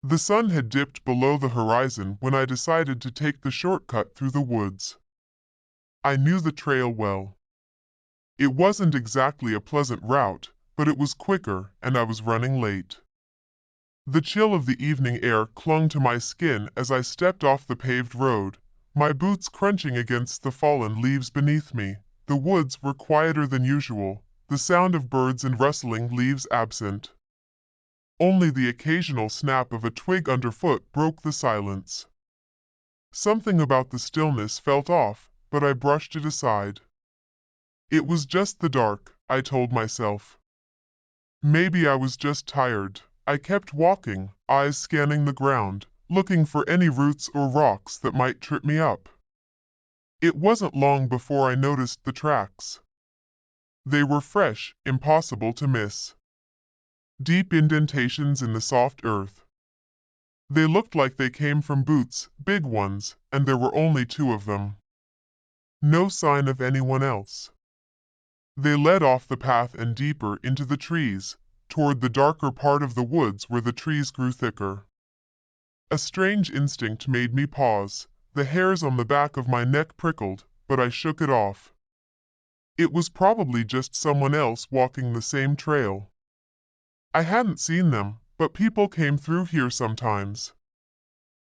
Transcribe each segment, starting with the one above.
The sun had dipped below the horizon when I decided to take the shortcut through the woods. I knew the trail well. It wasn't exactly a pleasant route, but it was quicker, and I was running late. The chill of the evening air clung to my skin as I stepped off the paved road, my boots crunching against the fallen leaves beneath me. The woods were quieter than usual, the sound of birds and rustling leaves absent. Only the occasional snap of a twig underfoot broke the silence. Something about the stillness felt off, but I brushed it aside. It was just the dark, I told myself. Maybe I was just tired. I kept walking, eyes scanning the ground, looking for any roots or rocks that might trip me up. It wasn't long before I noticed the tracks. They were fresh, impossible to miss. Deep indentations in the soft earth. They looked like they came from boots, big ones, and there were only two of them. No sign of anyone else. They led off the path and deeper into the trees, toward the darker part of the woods where the trees grew thicker. A strange instinct made me pause. The hairs on the back of my neck prickled, but I shook it off. It was probably just someone else walking the same trail. I hadn't seen them, but people came through here sometimes.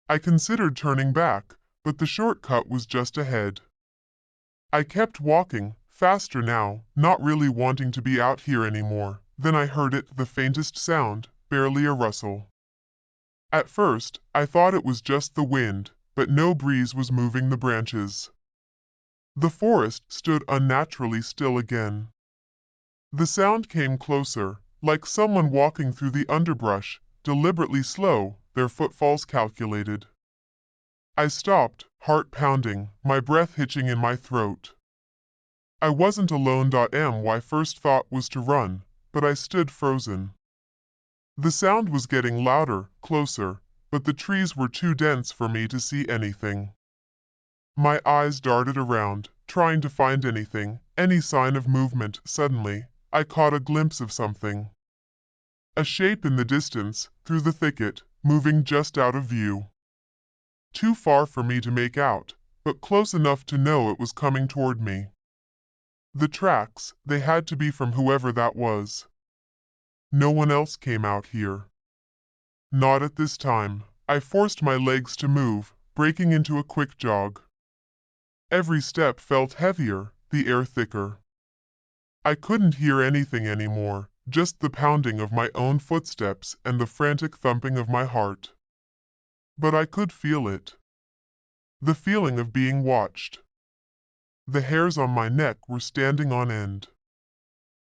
I considered turning back, but the shortcut was just ahead. I kept walking, faster now, not really wanting to be out here anymore. Then I heard it, the faintest sound, barely a rustle. At first, I thought it was just the wind, but no breeze was moving the branches. The forest stood unnaturally still again. The sound came closer, like someone walking through the underbrush, deliberately slow, their footfalls calculated. I stopped, heart pounding, my breath hitching in my throat. I wasn't alone. My first thought was to run, but I stood frozen. The sound was getting louder, closer, but the trees were too dense for me to see anything. My eyes darted around, trying to find anything, any sign of movement. Suddenly, I caught a glimpse of something. A shape in the distance, through the thicket, moving just out of view. Too far for me to make out, but close enough to know it was coming toward me. The tracks, they had to be from whoever that was. No one else came out here. Not at this time. I forced my legs to move, breaking into a quick jog. Every step felt heavier, the air thicker. I couldn't hear anything anymore, just the pounding of my own footsteps and the frantic thumping of my heart. But I could feel it. The feeling of being watched. The hairs on my neck were standing on end.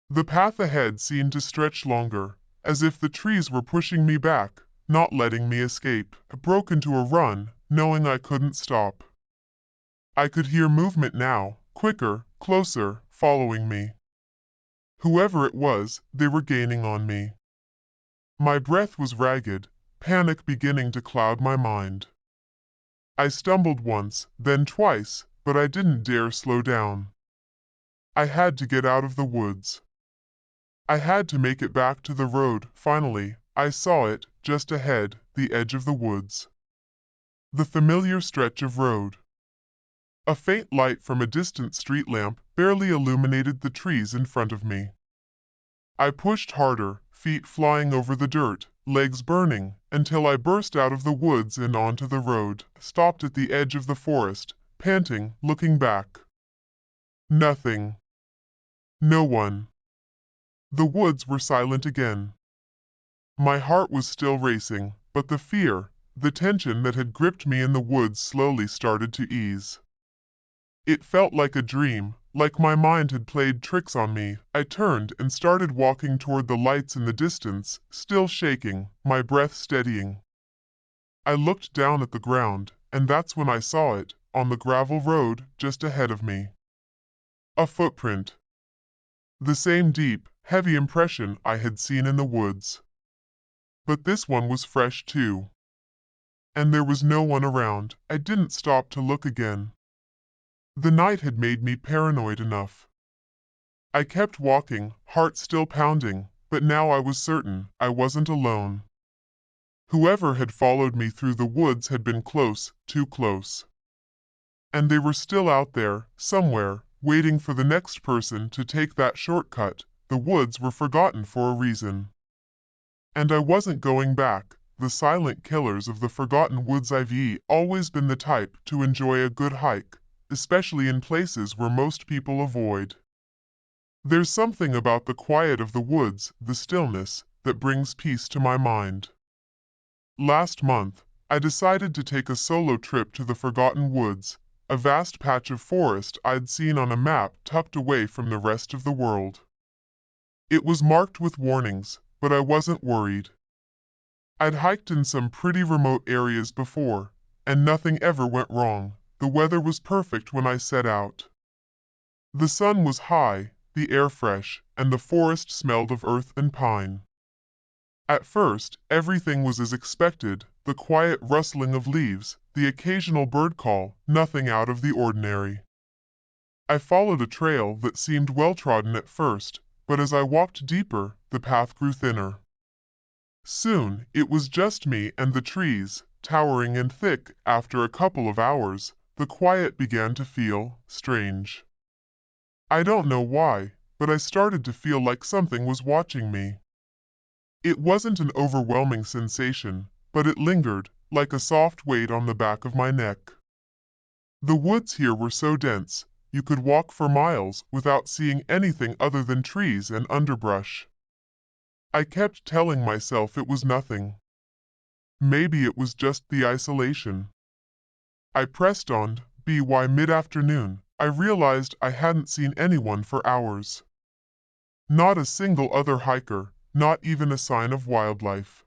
The path ahead seemed to stretch longer, as if the trees were pushing me back, not letting me escape. I broke into a run, knowing I couldn't stop. I could hear movement now, quicker, closer, following me. Whoever it was, they were gaining on me. My breath was ragged, panic beginning to cloud my mind. I stumbled once, then twice, but I didn't dare slow down. I had to get out of the woods. I had to make it back to the road. Finally, I saw it, just ahead, the edge of the woods. The familiar stretch of road. A faint light from a distant street lamp barely illuminated the trees in front of me. I pushed harder, feet flying over the dirt, legs burning, until I burst out of the woods and onto the road, stopped at the edge of the forest, panting, looking back. Nothing. No one. The woods were silent again. My heart was still racing, but the fear, the tension that had gripped me in the woods slowly started to ease. It felt like a dream, like my mind had played tricks on me. I turned and started walking toward the lights in the distance, still shaking, my breath steadying. I looked down at the ground, and that's when I saw it, on the gravel road, just ahead of me. A footprint. The same deep, heavy impression I had seen in the woods. But this one was fresh too. And there was no one around. I didn't stop to look again. The night had made me paranoid enough. I kept walking, heart still pounding, but now I was certain I wasn't alone. Whoever had followed me through the woods had been close, too close. And they were still out there, somewhere, waiting for the next person to take that shortcut. The woods were forgotten for a reason. And I wasn't going back. The silent killers of the forgotten woods. I've always been the type to enjoy a good hike, especially in places where most people avoid. There's something about the quiet of the woods, the stillness, that brings peace to my mind. Last month, I decided to take a solo trip to the Forgotten Woods, a vast patch of forest I'd seen on a map tucked away from the rest of the world. It was marked with warnings, but I wasn't worried. I'd hiked in some pretty remote areas before, and nothing ever went wrong. The weather was perfect when I set out. The sun was high, the air fresh, and the forest smelled of earth and pine. At first, everything was as expected, the quiet rustling of leaves, the occasional bird call, nothing out of the ordinary. I followed a trail that seemed well-trodden at first, but as I walked deeper, the path grew thinner. Soon, it was just me and the trees, towering and thick. After a couple of hours, the quiet began to feel strange. I don't know why, but I started to feel like something was watching me. It wasn't an overwhelming sensation, but it lingered, like a soft weight on the back of my neck. The woods here were so dense, you could walk for miles without seeing anything other than trees and underbrush. I kept telling myself it was nothing. Maybe it was just the isolation. I pressed on. By mid-afternoon, I realized I hadn't seen anyone for hours. Not a single other hiker, not even a sign of wildlife.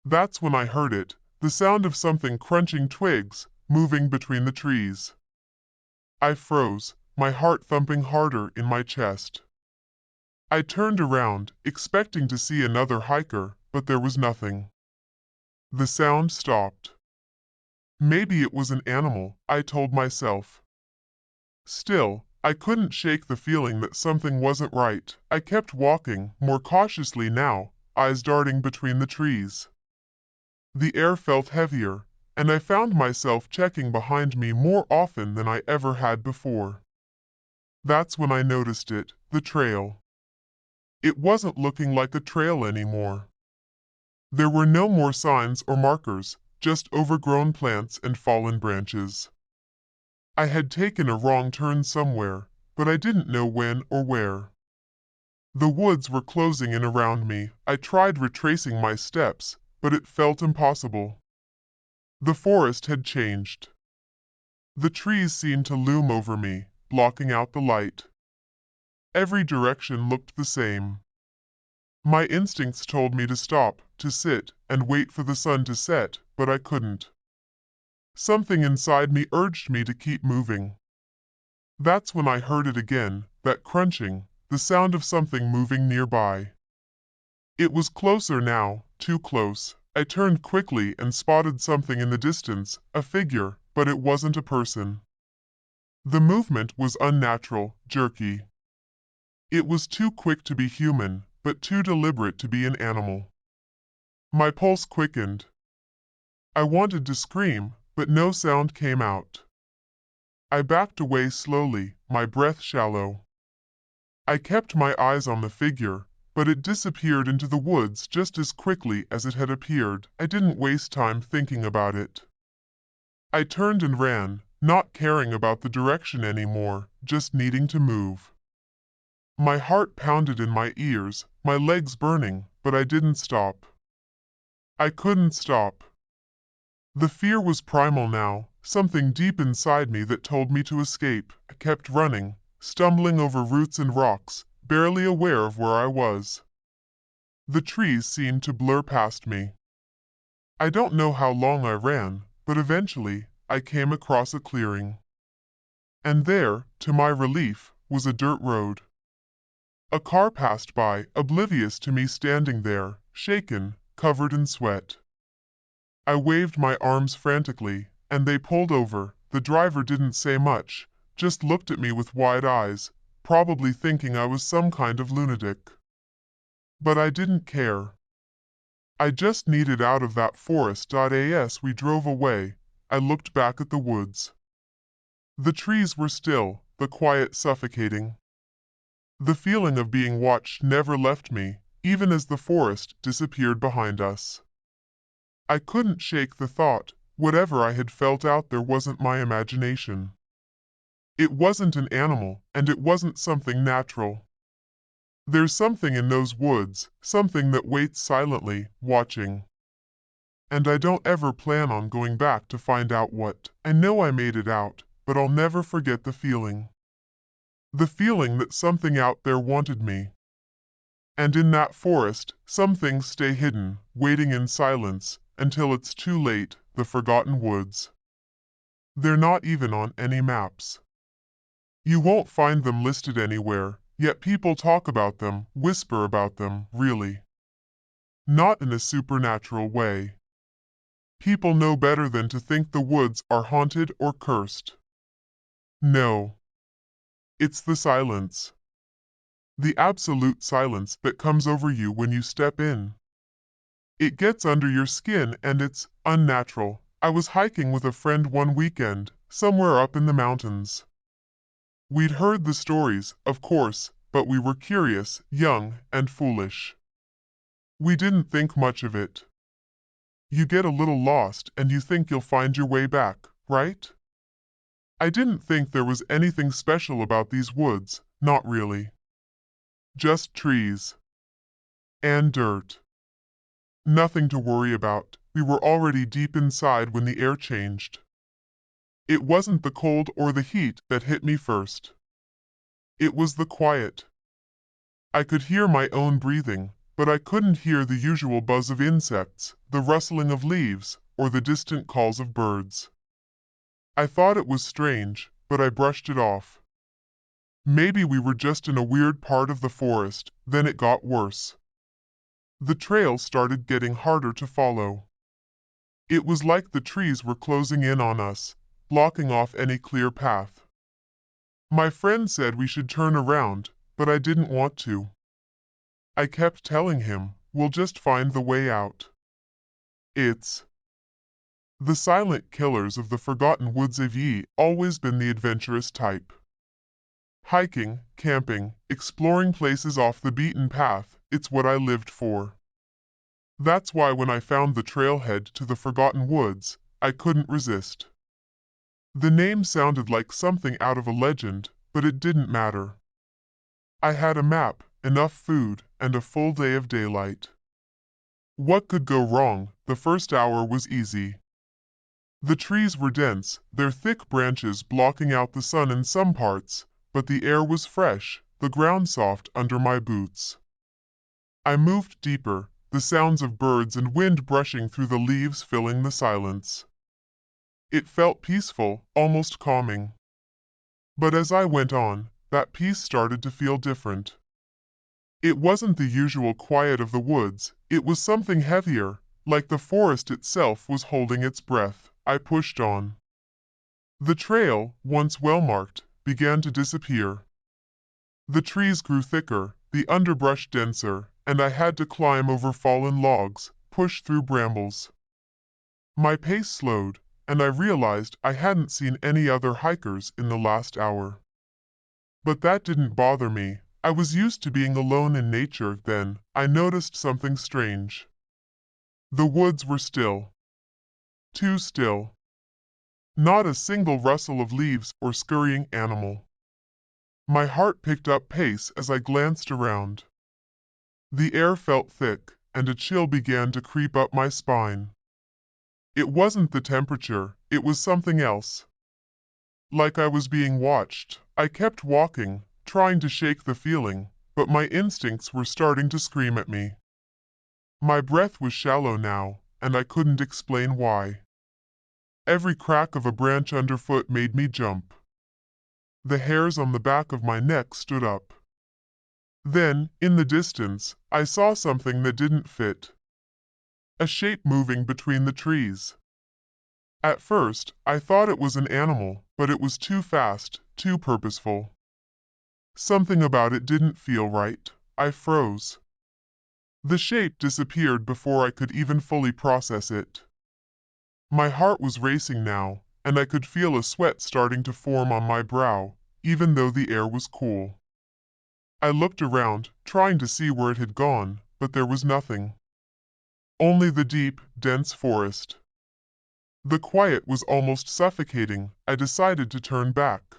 That's when I heard it, the sound of something crunching twigs, moving between the trees. I froze, my heart thumping harder in my chest. I turned around, expecting to see another hiker, but there was nothing. The sound stopped. Maybe it was an animal, I told myself. Still, I couldn't shake the feeling that something wasn't right. I kept walking, more cautiously now, eyes darting between the trees. The air felt heavier, and I found myself checking behind me more often than I ever had before. That's when I noticed it, the trail. It wasn't looking like a trail anymore. There were no more signs or markers, just overgrown plants and fallen branches. I had taken a wrong turn somewhere, but I didn't know when or where. The woods were closing in around me. I tried retracing my steps, but it felt impossible. The forest had changed. The trees seemed to loom over me, blocking out the light. Every direction looked the same. My instincts told me to stop, to sit, and wait for the sun to set, but I couldn't. Something inside me urged me to keep moving. That's when I heard it again, that crunching, the sound of something moving nearby. It was closer now, too close. I turned quickly and spotted something in the distance, a figure, but it wasn't a person. The movement was unnatural, jerky. It was too quick to be human, but too deliberate to be an animal. My pulse quickened. I wanted to scream, but no sound came out. I backed away slowly, my breath shallow. I kept my eyes on the figure, but it disappeared into the woods just as quickly as it had appeared. I didn't waste time thinking about it. I turned and ran, not caring about the direction anymore, just needing to move. My heart pounded in my ears, my legs burning, but I didn't stop. I couldn't stop. The fear was primal now, something deep inside me that told me to escape. I kept running, stumbling over roots and rocks, barely aware of where I was. The trees seemed to blur past me. I don't know how long I ran, but eventually, I came across a clearing. And there, to my relief, was a dirt road. A car passed by, oblivious to me standing there, shaken, covered in sweat. I waved my arms frantically, and they pulled over. The driver didn't say much, just looked at me with wide eyes, probably thinking I was some kind of lunatic. But I didn't care. I just needed out of that forest. As we drove away, I looked back at the woods. The trees were still, the quiet suffocating. The feeling of being watched never left me, even as the forest disappeared behind us. I couldn't shake the thought, whatever I had felt out there wasn't my imagination. It wasn't an animal, and it wasn't something natural. There's something in those woods, something that waits silently, watching. And I don't ever plan on going back to find out what. I know I made it out, but I'll never forget the feeling. The feeling that something out there wanted me. And in that forest, some things stay hidden, waiting in silence, until it's too late, the forgotten woods. They're not even on any maps. You won't find them listed anywhere, yet people talk about them, whisper about them, really. Not in a supernatural way. People know better than to think the woods are haunted or cursed. No. It's the silence. The absolute silence that comes over you when you step in. It gets under your skin and it's unnatural. I was hiking with a friend one weekend, somewhere up in the mountains. We'd heard the stories, of course, but we were curious, young, and foolish. We didn't think much of it. You get a little lost and you think you'll find your way back, right? I didn't think there was anything special about these woods, not really. Just trees. And dirt. Nothing to worry about. We were already deep inside when the air changed. It wasn't the cold or the heat that hit me first. It was the quiet. I could hear my own breathing, but I couldn't hear the usual buzz of insects, the rustling of leaves, or the distant calls of birds. I thought it was strange, but I brushed it off. Maybe we were just in a weird part of the forest. Then it got worse. The trail started getting harder to follow. It was like the trees were closing in on us, blocking off any clear path. My friend said we should turn around, but I didn't want to. I kept telling him, we'll just find the way out. It's the silent killers of the forgotten woods. Have always been the adventurous type. Hiking, camping, exploring places off the beaten path, it's what I lived for. That's why when I found the trailhead to the forgotten woods, I couldn't resist. The name sounded like something out of a legend, but it didn't matter. I had a map, enough food, and a full day of daylight. What could go wrong? The first hour was easy. The trees were dense, their thick branches blocking out the sun in some parts, but the air was fresh, the ground soft under my boots. I moved deeper, the sounds of birds and wind brushing through the leaves filling the silence. It felt peaceful, almost calming. But as I went on, that peace started to feel different. It wasn't the usual quiet of the woods, it was something heavier, like the forest itself was holding its breath. I pushed on. The trail, once well-marked, began to disappear. The trees grew thicker, the underbrush denser, and I had to climb over fallen logs, push through brambles. My pace slowed, and I realized I hadn't seen any other hikers in the last hour. But that didn't bother me. I was used to being alone in nature. Then I noticed something strange. The woods were still. Too still. Not a single rustle of leaves or scurrying animal. My heart picked up pace as I glanced around. The air felt thick, and a chill began to creep up my spine. It wasn't the temperature, it was something else. Like I was being watched. I kept walking, trying to shake the feeling, but my instincts were starting to scream at me. My breath was shallow now, and I couldn't explain why. Every crack of a branch underfoot made me jump. The hairs on the back of my neck stood up. Then, in the distance, I saw something that didn't fit. A shape moving between the trees. At first, I thought it was an animal, but it was too fast, too purposeful. Something about it didn't feel right. I froze. The shape disappeared before I could even fully process it. My heart was racing now, and I could feel a sweat starting to form on my brow, even though the air was cool. I looked around, trying to see where it had gone, but there was nothing. Only the deep, dense forest. The quiet was almost suffocating. I decided to turn back.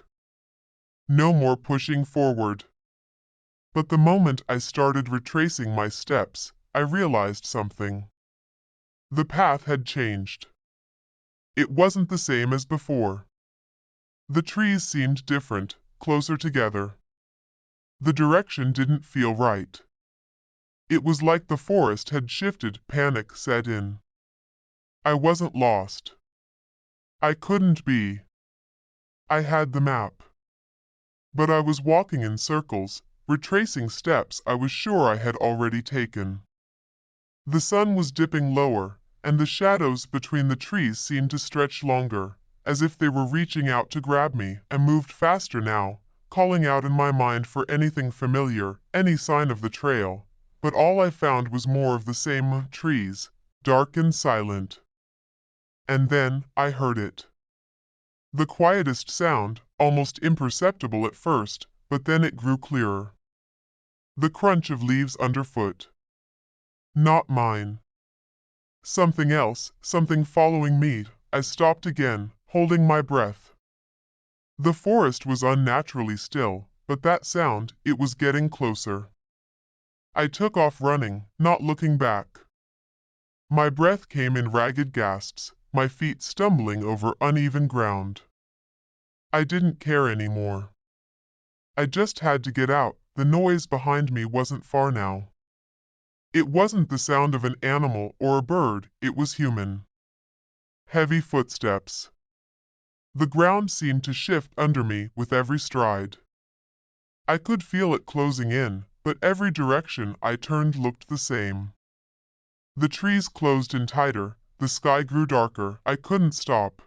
No more pushing forward. But the moment I started retracing my steps, I realized something. The path had changed. It wasn't the same as before. The trees seemed different, closer together. The direction didn't feel right. It was like the forest had shifted, panic set in. I wasn't lost. I couldn't be. I had the map. But I was walking in circles, retracing steps I was sure I had already taken. The sun was dipping lower, and the shadows between the trees seemed to stretch longer, as if they were reaching out to grab me. I moved faster now, calling out in my mind for anything familiar, any sign of the trail, but all I found was more of the same trees, dark and silent. And then I heard it. The quietest sound, almost imperceptible at first, but then it grew clearer. The crunch of leaves underfoot. Not mine. Something else, something following me. I stopped again, holding my breath. The forest was unnaturally still, but that sound, it was getting closer. I took off running, not looking back. My breath came in ragged gasps, my feet stumbling over uneven ground. I didn't care anymore. I just had to get out. The noise behind me wasn't far now. It wasn't the sound of an animal or a bird, it was human. Heavy footsteps. The ground seemed to shift under me with every stride. I could feel it closing in, but every direction I turned looked the same. The trees closed in tighter, the sky grew darker. I couldn't stop.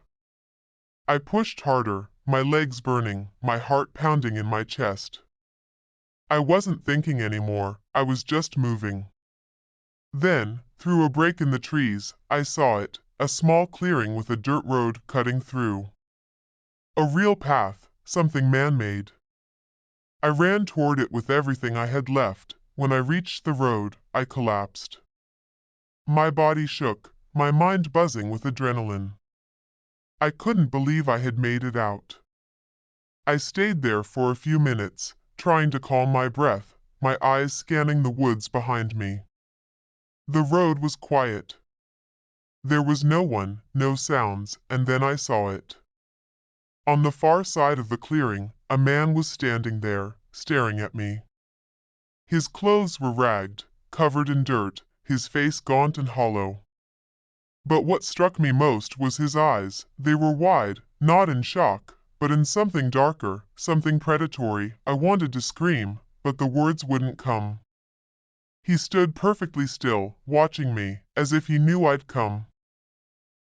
I pushed harder, my legs burning, my heart pounding in my chest. I wasn't thinking anymore, I was just moving. Then, through a break in the trees, I saw it, a small clearing with a dirt road cutting through. A real path, something man-made. I ran toward it with everything I had left. When I reached the road, I collapsed. My body shook, my mind buzzing with adrenaline. I couldn't believe I had made it out. I stayed there for a few minutes, trying to calm my breath, my eyes scanning the woods behind me. The road was quiet. There was no one, no sounds, and then I saw it. On the far side of the clearing, a man was standing there, staring at me. His clothes were ragged, covered in dirt, his face gaunt and hollow. But what struck me most was his eyes. They were wide, not in shock, but in something darker, something predatory. I wanted to scream, but the words wouldn't come. He stood perfectly still, watching me, as if he knew I'd come.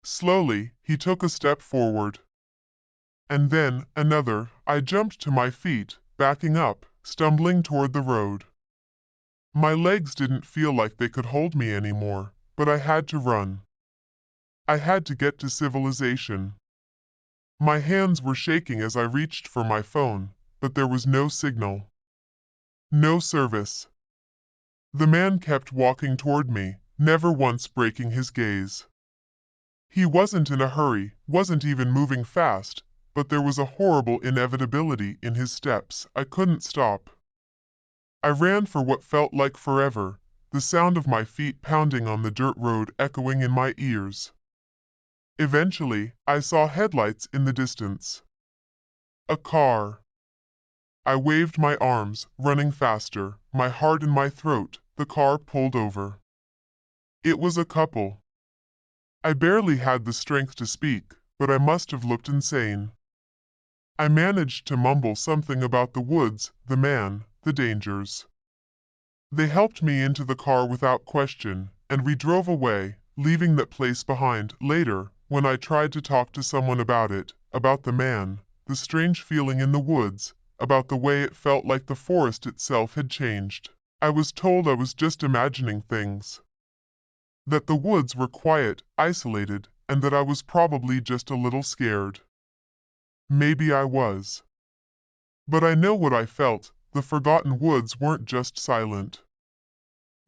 Slowly, he took a step forward. And then, another. I jumped to my feet, backing up, stumbling toward the road. My legs didn't feel like they could hold me anymore, but I had to run. I had to get to civilization. My hands were shaking as I reached for my phone, but there was no signal. No service. The man kept walking toward me, never once breaking his gaze. He wasn't in a hurry, wasn't even moving fast, but there was a horrible inevitability in his steps. I couldn't stop. I ran for what felt like forever, the sound of my feet pounding on the dirt road echoing in my ears. Eventually, I saw headlights in the distance. A car. I waved my arms, running faster, my heart in my throat. The car pulled over. It was a couple. I barely had the strength to speak, but I must have looked insane. I managed to mumble something about the woods, the man, the dangers. They helped me into the car without question, and we drove away, leaving that place behind. Later, when I tried to talk to someone about it, about the man, the strange feeling in the woods, about the way it felt like the forest itself had changed, I was told I was just imagining things. That the woods were quiet, isolated, and that I was probably just a little scared. Maybe I was. But I know what I felt. The forgotten woods weren't just silent.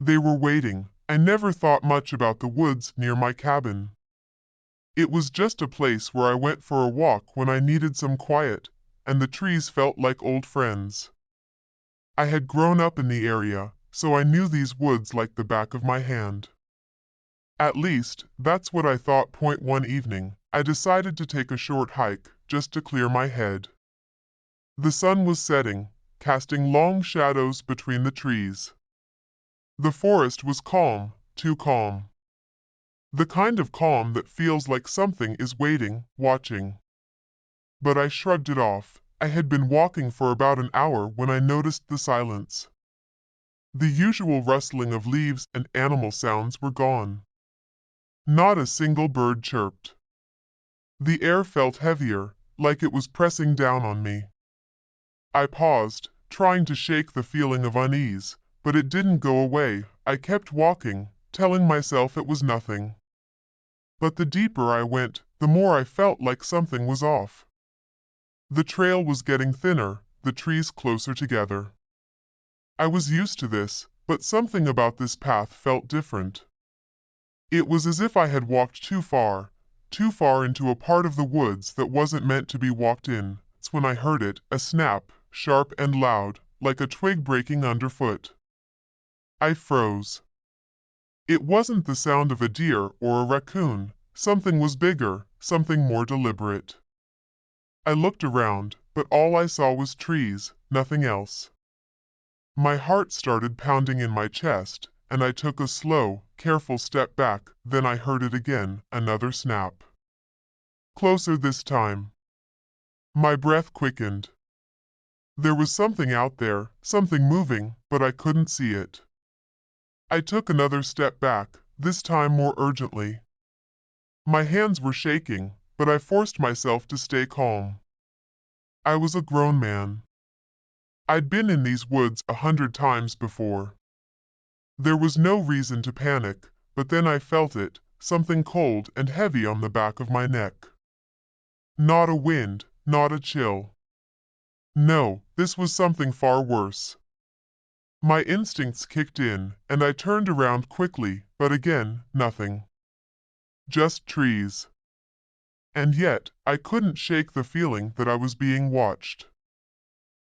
They were waiting. I never thought much about the woods near my cabin. It was just a place where I went for a walk when I needed some quiet, and the trees felt like old friends. I had grown up in the area, so I knew these woods like the back of my hand. At least, that's what I thought. One evening, I decided to take a short hike, just to clear my head. The sun was setting, casting long shadows between the trees. The forest was calm, too calm. The kind of calm that feels like something is waiting, watching. But I shrugged it off. I had been walking for about an hour when I noticed the silence. The usual rustling of leaves and animal sounds were gone. Not a single bird chirped. The air felt heavier, like it was pressing down on me. I paused, trying to shake the feeling of unease, but it didn't go away. I kept walking, telling myself it was nothing. But the deeper I went, the more I felt like something was off. The trail was getting thinner, the trees closer together. I was used to this, but something about this path felt different. It was as if I had walked too far into a part of the woods that wasn't meant to be walked in. It's when I heard it, a snap, sharp and loud, like a twig breaking underfoot. I froze. It wasn't the sound of a deer or a raccoon. Something was bigger, something more deliberate. I looked around, but all I saw was trees, nothing else. My heart started pounding in my chest, and I took a slow, careful step back. Then I heard it again, another snap. Closer this time. My breath quickened. There was something out there, something moving, but I couldn't see it. I took another step back, this time more urgently. My hands were shaking, but I forced myself to stay calm. I was a grown man. I'd been in these woods 100 times before. There was no reason to panic, but then I felt it, something cold and heavy on the back of my neck. Not a wind, not a chill. No, this was something far worse. My instincts kicked in, and I turned around quickly, but again, nothing. Just trees. And yet, I couldn't shake the feeling that I was being watched.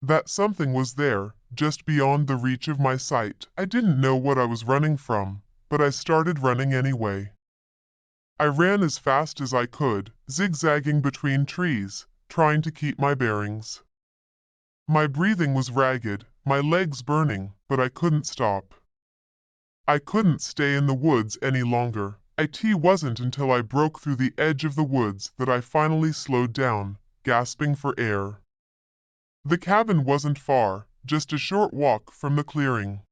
That something was there, just beyond the reach of my sight. I didn't know what I was running from, but I started running anyway. I ran as fast as I could, zigzagging between trees, trying to keep my bearings. My breathing was ragged, my legs burning, but I couldn't stop. I couldn't stay in the woods any longer. It wasn't until I broke through the edge of the woods that I finally slowed down, gasping for air. The cabin wasn't far, just a short walk from the clearing.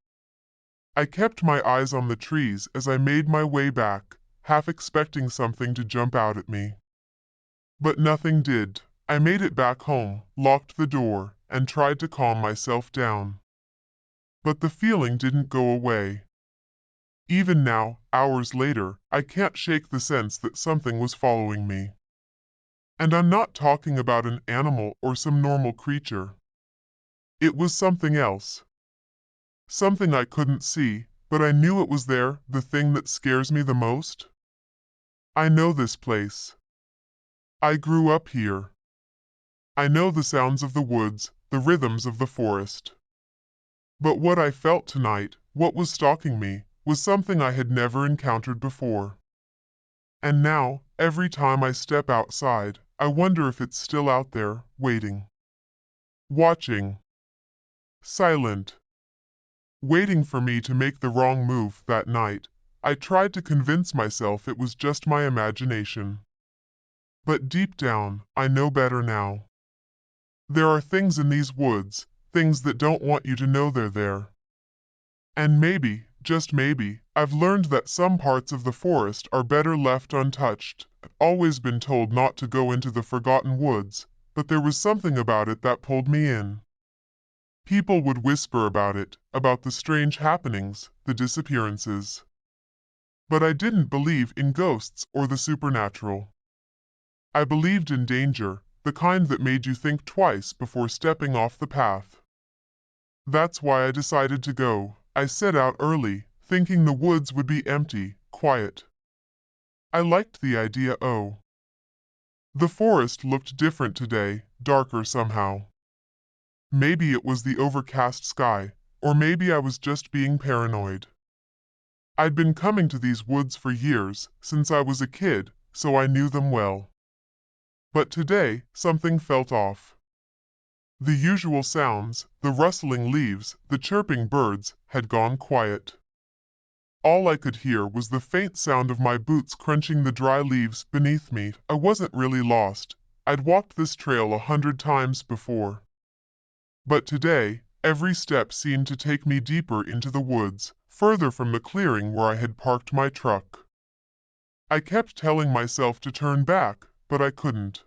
I kept my eyes on the trees as I made my way back, half expecting something to jump out at me. But nothing did. I made it back home, locked the door, and tried to calm myself down. But the feeling didn't go away. Even now, hours later, I can't shake the sense that something was following me. And I'm not talking about an animal or some normal creature. It was something else. Something I couldn't see, but I knew it was there, the thing that scares me the most. I know this place. I grew up here. I know the sounds of the woods, the rhythms of the forest. But what I felt tonight, what was stalking me, was something I had never encountered before. And now, every time I step outside, I wonder if it's still out there, waiting. Watching. Silent. Waiting for me to make the wrong move. That night, I tried to convince myself it was just my imagination. But deep down, I know better now. There are things in these woods, things that don't want you to know they're there. And maybe, just maybe, I've learned that some parts of the forest are better left untouched. I've always been told not to go into the forgotten woods, but there was something about it that pulled me in. People would whisper about it, about the strange happenings, the disappearances. But I didn't believe in ghosts or the supernatural. I believed in danger, the kind that made you think twice before stepping off the path. That's why I decided to go. I set out early, thinking the woods would be empty, quiet. I liked the idea. Oh, the forest looked different today, darker somehow. Maybe it was the overcast sky, or maybe I was just being paranoid. I'd been coming to these woods for years, since I was a kid, so I knew them well. But today, something felt off. The usual sounds, the rustling leaves, the chirping birds, had gone quiet. All I could hear was the faint sound of my boots crunching the dry leaves beneath me. I wasn't really lost. I'd walked this trail 100 times before. But today, every step seemed to take me deeper into the woods, further from the clearing where I had parked my truck. I kept telling myself to turn back, but I couldn't.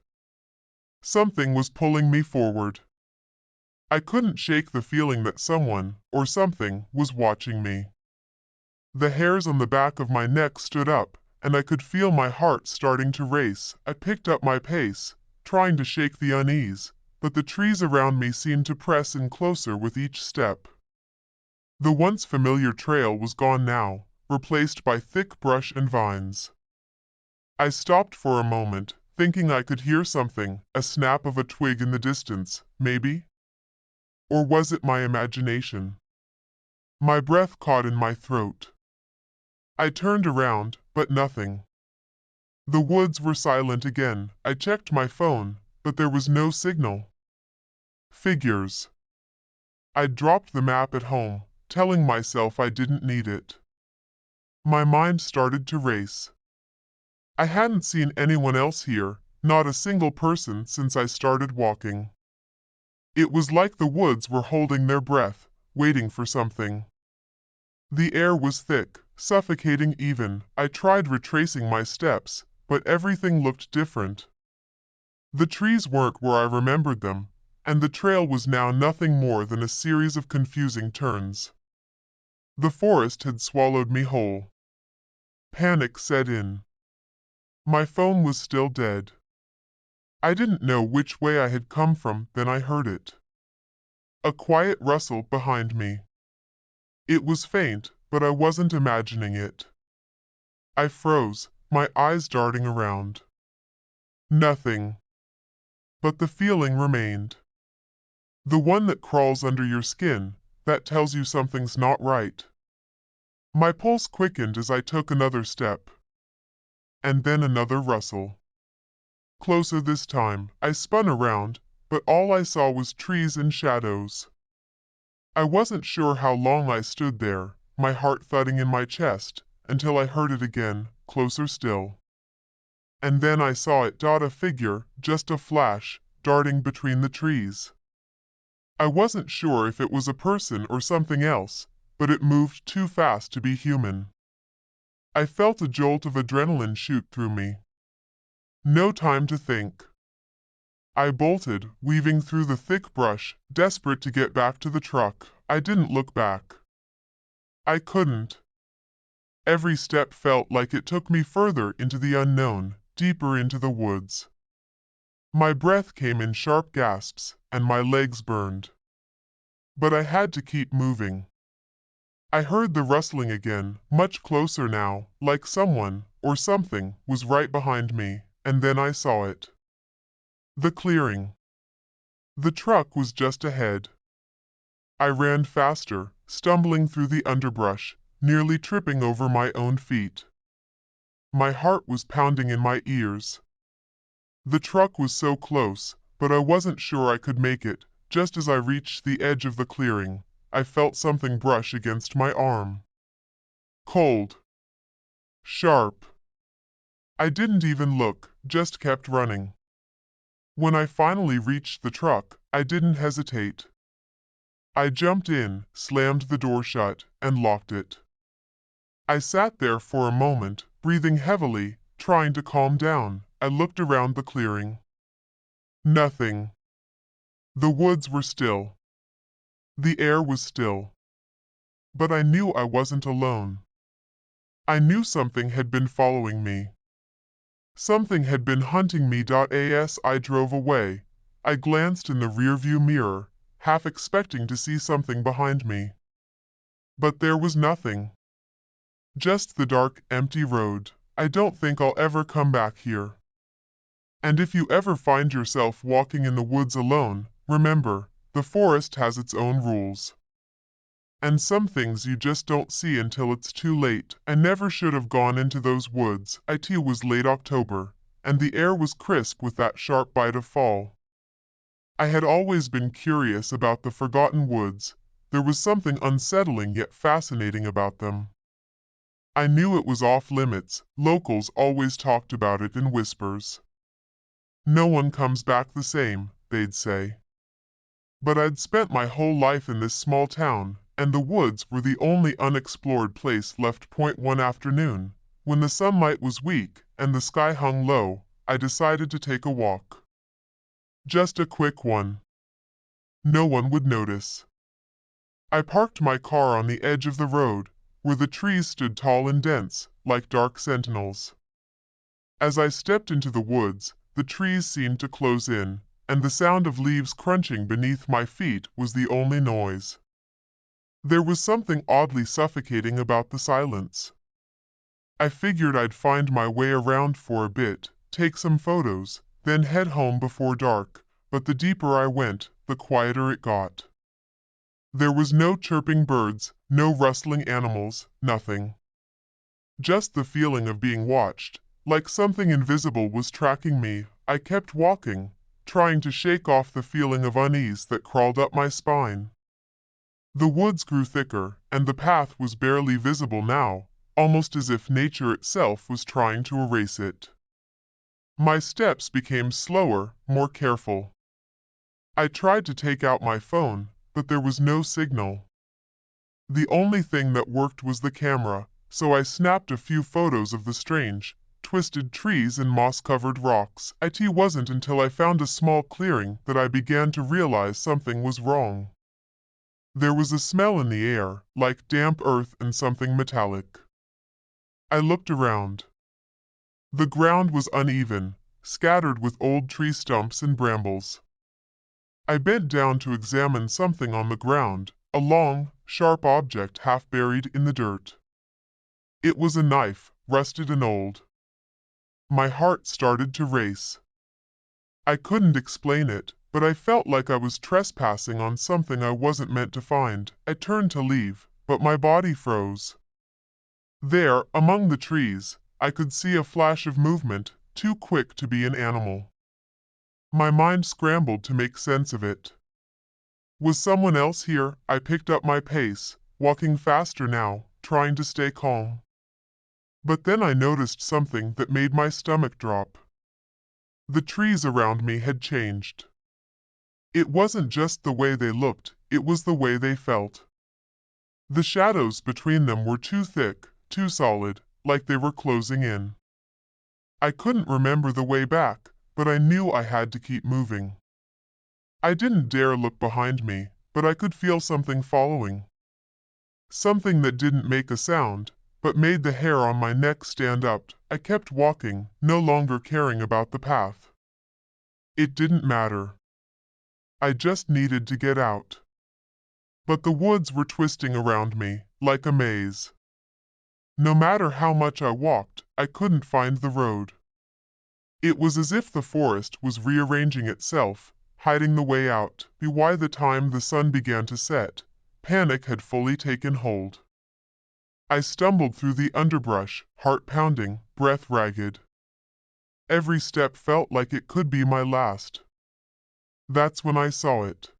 Something was pulling me forward. I couldn't shake the feeling that someone, or something, was watching me. The hairs on the back of my neck stood up, and I could feel my heart starting to race. I picked up my pace, trying to shake the unease, but the trees around me seemed to press in closer with each step. The once familiar trail was gone now, replaced by thick brush and vines. I stopped for a moment, thinking I could hear something, a snap of a twig in the distance, maybe? Or was it my imagination? My breath caught in my throat. I turned around, but nothing. The woods were silent again. I checked my phone, but there was no signal. Figures. I'd dropped the map at home, telling myself I didn't need it. My mind started to race. I hadn't seen anyone else here, not a single person since I started walking. It was like the woods were holding their breath, waiting for something. The air was thick, suffocating even. I tried retracing my steps, but everything looked different. The trees weren't where I remembered them, and the trail was now nothing more than a series of confusing turns. The forest had swallowed me whole. Panic set in. My phone was still dead. I didn't know which way I had come from, then I heard it. A quiet rustle behind me. It was faint, but I wasn't imagining it. I froze, my eyes darting around. Nothing. But the feeling remained. The one that crawls under your skin, that tells you something's not right. My pulse quickened as I took another step. And then another rustle. Closer this time. I spun around, but all I saw was trees and shadows. I wasn't sure how long I stood there, my heart thudding in my chest, until I heard it again, closer still. And then I saw it dot a figure, just a flash, darting between the trees. I wasn't sure if it was a person or something else, but it moved too fast to be human. I felt a jolt of adrenaline shoot through me. No time to think. I bolted, weaving through the thick brush, desperate to get back to the truck. I didn't look back. I couldn't. Every step felt like it took me further into the unknown, deeper into the woods. My breath came in sharp gasps, and my legs burned. But I had to keep moving. I heard the rustling again, much closer now, like someone, or something, was right behind me, and then I saw it. The clearing. The truck was just ahead. I ran faster, stumbling through the underbrush, nearly tripping over my own feet. My heart was pounding in my ears. The truck was so close, but I wasn't sure I could make it. Just as I reached the edge of the clearing, I felt something brush against my arm. Cold. Sharp. I didn't even look, just kept running. When I finally reached the truck, I didn't hesitate. I jumped in, slammed the door shut, and locked it. I sat there for a moment, breathing heavily, trying to calm down. I looked around the clearing. Nothing. The woods were still. The air was still. But I knew I wasn't alone. I knew something had been following me. Something had been hunting me. As I drove away, I glanced in the rearview mirror, half expecting to see something behind me. But there was nothing. Just the dark, empty road. I don't think I'll ever come back here. And if you ever find yourself walking in the woods alone, remember, the forest has its own rules. And some things you just don't see until it's too late. I never should have gone into those woods. It was late October, and the air was crisp with that sharp bite of fall. I had always been curious about the forgotten woods. There was something unsettling yet fascinating about them. I knew it was off limits. Locals always talked about it in whispers. No one comes back the same, they'd say. But I'd spent my whole life in this small town, and the woods were the only unexplored place left. One afternoon, when the sunlight was weak and the sky hung low, I decided to take a walk. Just a quick one. No one would notice. I parked my car on the edge of the road, where the trees stood tall and dense, like dark sentinels. As I stepped into the woods, the trees seemed to close in, and the sound of leaves crunching beneath my feet was the only noise. There was something oddly suffocating about the silence. I figured I'd find my way around for a bit, take some photos, then head home before dark, but the deeper I went, the quieter it got. There was no chirping birds, no rustling animals, nothing. Just the feeling of being watched, like something invisible was tracking me. I kept walking, trying to shake off the feeling of unease that crawled up my spine. The woods grew thicker, and the path was barely visible now, almost as if nature itself was trying to erase it. My steps became slower, more careful. I tried to take out my phone, but there was no signal. The only thing that worked was the camera, so I snapped a few photos of the strange, twisted trees and moss-covered rocks. It wasn't until I found a small clearing that I began to realize something was wrong. There was a smell in the air, like damp earth and something metallic. I looked around. The ground was uneven, scattered with old tree stumps and brambles. I bent down to examine something on the ground, a long, sharp object half buried in the dirt. It was a knife, rusted and old. My heart started to race. I couldn't explain it, but I felt like I was trespassing on something I wasn't meant to find. I turned to leave, but my body froze. There, among the trees, I could see a flash of movement, too quick to be an animal. My mind scrambled to make sense of it. Was someone else here? I picked up my pace, walking faster now, trying to stay calm. But then I noticed something that made my stomach drop. The trees around me had changed. It wasn't just the way they looked, it was the way they felt. The shadows between them were too thick, too solid, like they were closing in. I couldn't remember the way back, but I knew I had to keep moving. I didn't dare look behind me, but I could feel something following. Something that didn't make a sound, but made the hair on my neck stand up. I kept walking, no longer caring about the path. It didn't matter. I just needed to get out. But the woods were twisting around me, like a maze. No matter how much I walked, I couldn't find the road. It was as if the forest was rearranging itself, hiding the way out. By the time the sun began to set, panic had fully taken hold. I stumbled through the underbrush, heart pounding, breath ragged. Every step felt like it could be my last. That's when I saw it.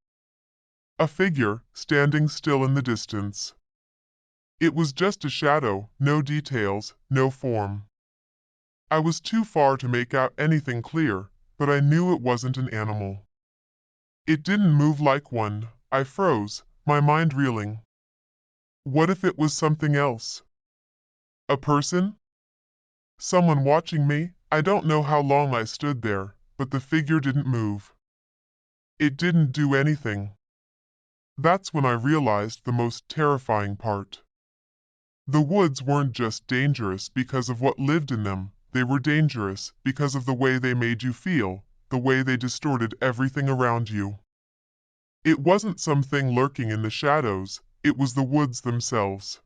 A figure, standing still in the distance. It was just a shadow, no details, no form. I was too far to make out anything clear, but I knew it wasn't an animal. It didn't move like one. I froze, my mind reeling. What if it was something else? A person? Someone watching me? I don't know how long I stood there, but the figure didn't move. It didn't do anything. That's when I realized the most terrifying part. The woods weren't just dangerous because of what lived in them, they were dangerous because of the way they made you feel, the way they distorted everything around you. It wasn't something lurking in the shadows, it was the woods themselves.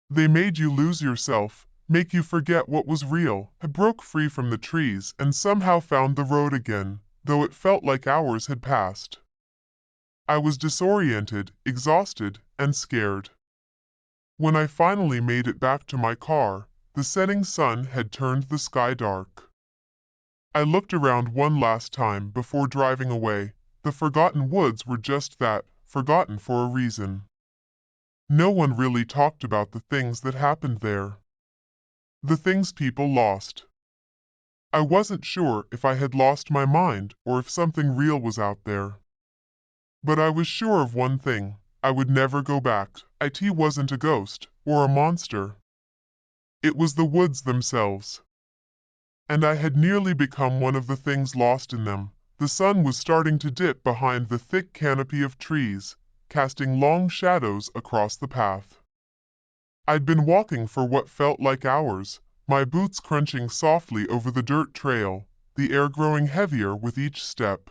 They made you lose yourself, make you forget what was real. I broke free from the trees and somehow found the road again, though it felt like hours had passed. I was disoriented, exhausted, and scared. When I finally made it back to my car, the setting sun had turned the sky dark. I looked around one last time before driving away. The forgotten woods were just that, forgotten for a reason. No one really talked about the things that happened there. The things people lost. I wasn't sure if I had lost my mind or if something real was out there. But I was sure of one thing. I would never go back. It wasn't a ghost or a monster. It was the woods themselves. And I had nearly become one of the things lost in them. The sun was starting to dip behind the thick canopy of trees, casting long shadows across the path. I'd been walking for what felt like hours, my boots crunching softly over the dirt trail, the air growing heavier with each step.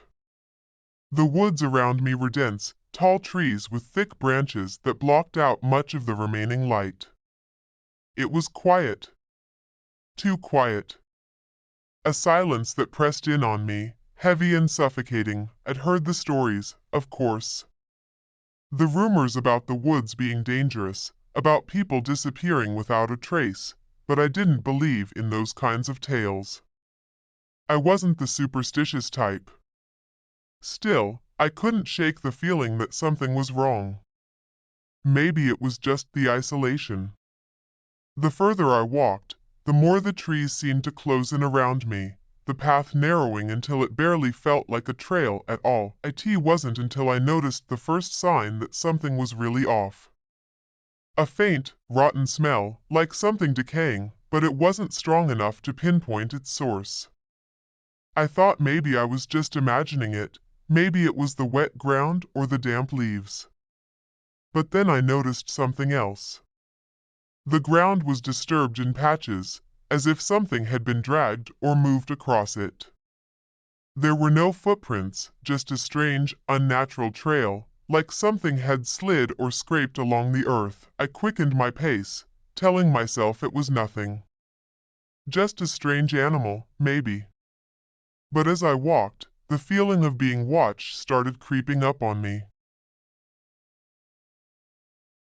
The woods around me were dense, tall trees with thick branches that blocked out much of the remaining light. It was quiet. Too quiet. A silence that pressed in on me, heavy and suffocating. I'd heard the stories, of course. The rumors about the woods being dangerous, about people disappearing without a trace, but I didn't believe in those kinds of tales. I wasn't the superstitious type. Still, I couldn't shake the feeling that something was wrong. Maybe it was just the isolation. The further I walked, the more the trees seemed to close in around me, the path narrowing until it barely felt like a trail at all. It wasn't until I noticed the first sign that something was really off. A faint, rotten smell, like something decaying, but it wasn't strong enough to pinpoint its source. I thought maybe I was just imagining it, maybe it was the wet ground or the damp leaves. But then I noticed something else. The ground was disturbed in patches, as if something had been dragged or moved across it. There were no footprints, just a strange, unnatural trail, like something had slid or scraped along the earth. I quickened my pace, telling myself it was nothing. Just a strange animal, maybe. But as I walked, the feeling of being watched started creeping up on me.